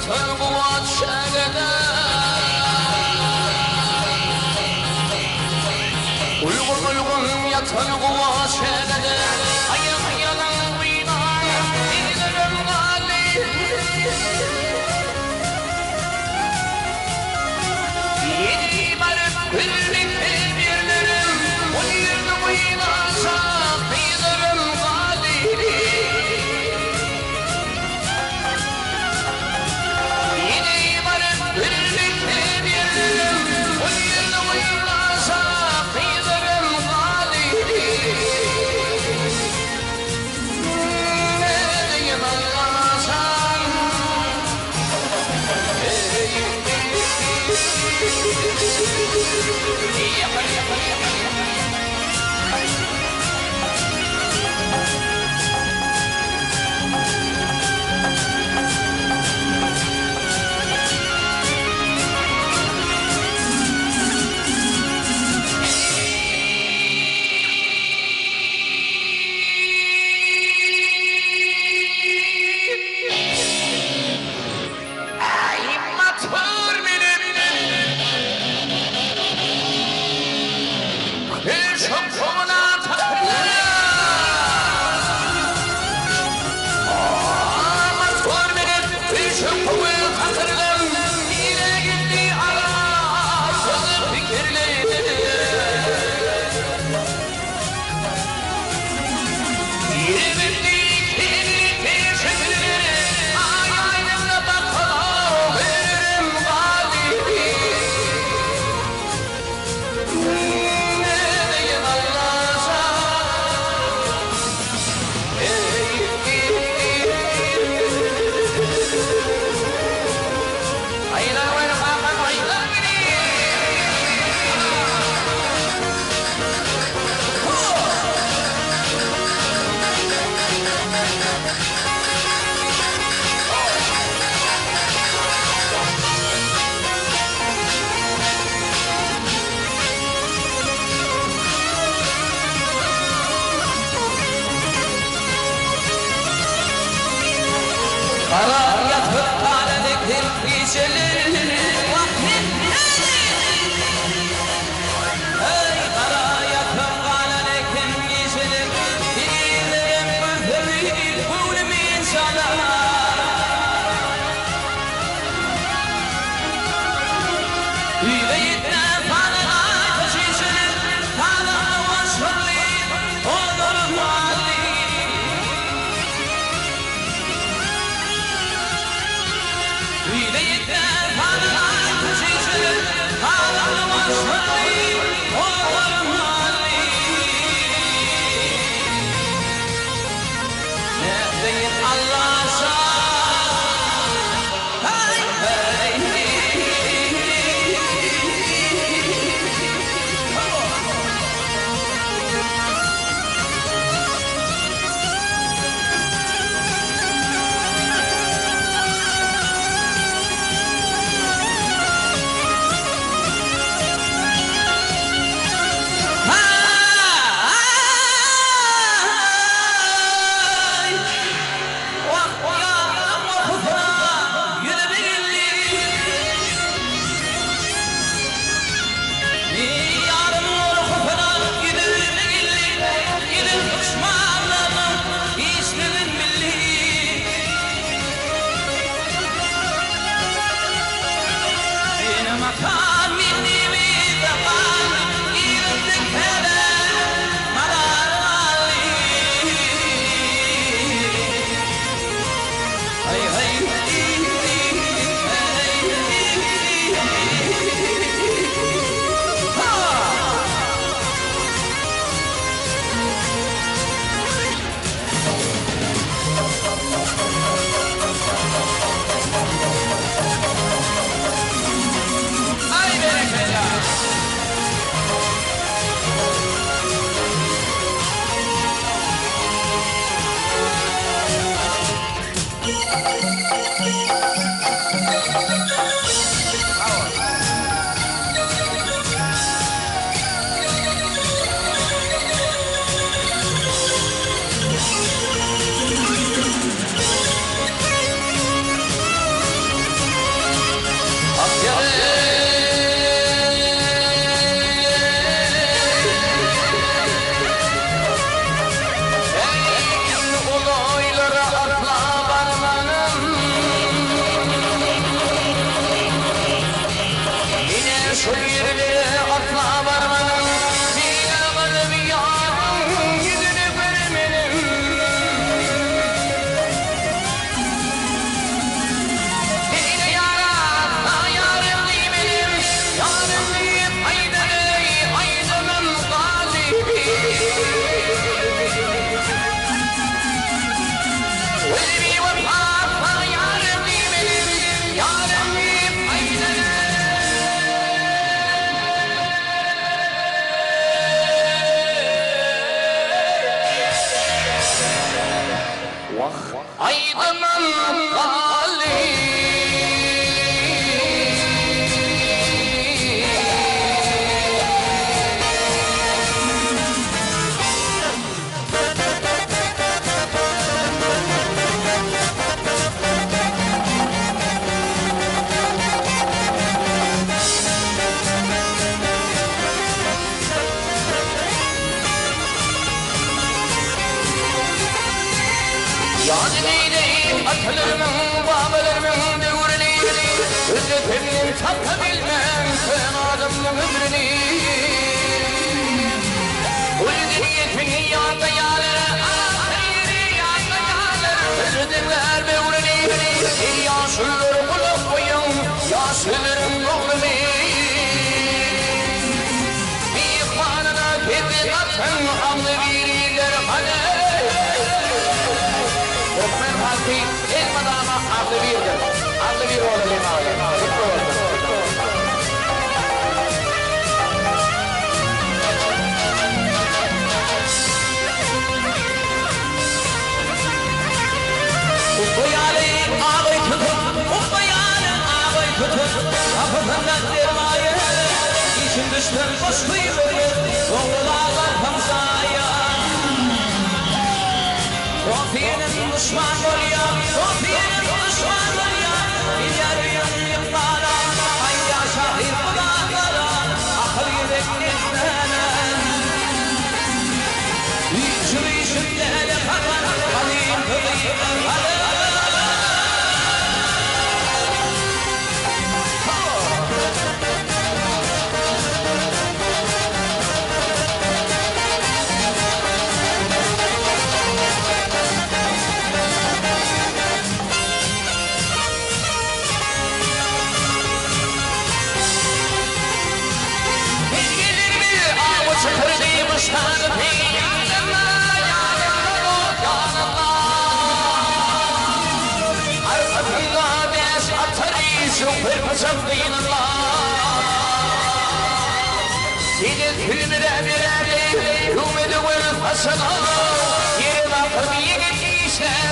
yatır bu çevrede. Uygun uygun yatır bu çevrede. Ayıl yalan uyunar bilirim galibi. Yedi barık birlikte birlerim. Uyurum uyunarsa bilirim galibi. Yedi barık birlikte birlerim. Uyurum uyunarsa bilirim galibi. Ne diyeyim anlamazsan. Yapar yapar yapar yapar. Ay matör benim. Kışık kumuna takılır. Matör benim. Kışık kumuna takılır. Yine gitti ara. Yazı fikirleri. Kara yatıp kaledektir geceleri vaktin Ey kara yatıp kaledektir geceleri Dilerim öfevi kulümin sana Yüreğitne fanına taşıyışır Tanrı vaşırlı olur muhalli Aydın'ın kali. Yazileyim atılırımın, babalarımın devrini, Hüzretiminin takabilmem sen adamın ömrünü. Ulviyetin yanında yâlere, ahiri yanında yâlere, Hüzretimler devrini, yaşlıları bulup koyun, yaşlıların oğlunu. Bir kanına kendi atın, anlı biriler hale. Hükmen halkı ilk adama adlı birdir. Adlı bir oğlu limanı. Mutlu olsun. Ubayali ağabey tutun, ubayali ağabey tutun. Kapıdan sermaye, işin düştüm koştuyu verir. Oğlularla kamsaya. Rafinin düşman oluyor, Rafinin düşman oluyor. İleriyim yıklara, hayya şahit kulaklara, akıl yüreklerine. Yüzümü yüzümlere kadar, kalayım kılayım kadar. Hasana, yere bakıp yine gitmişler.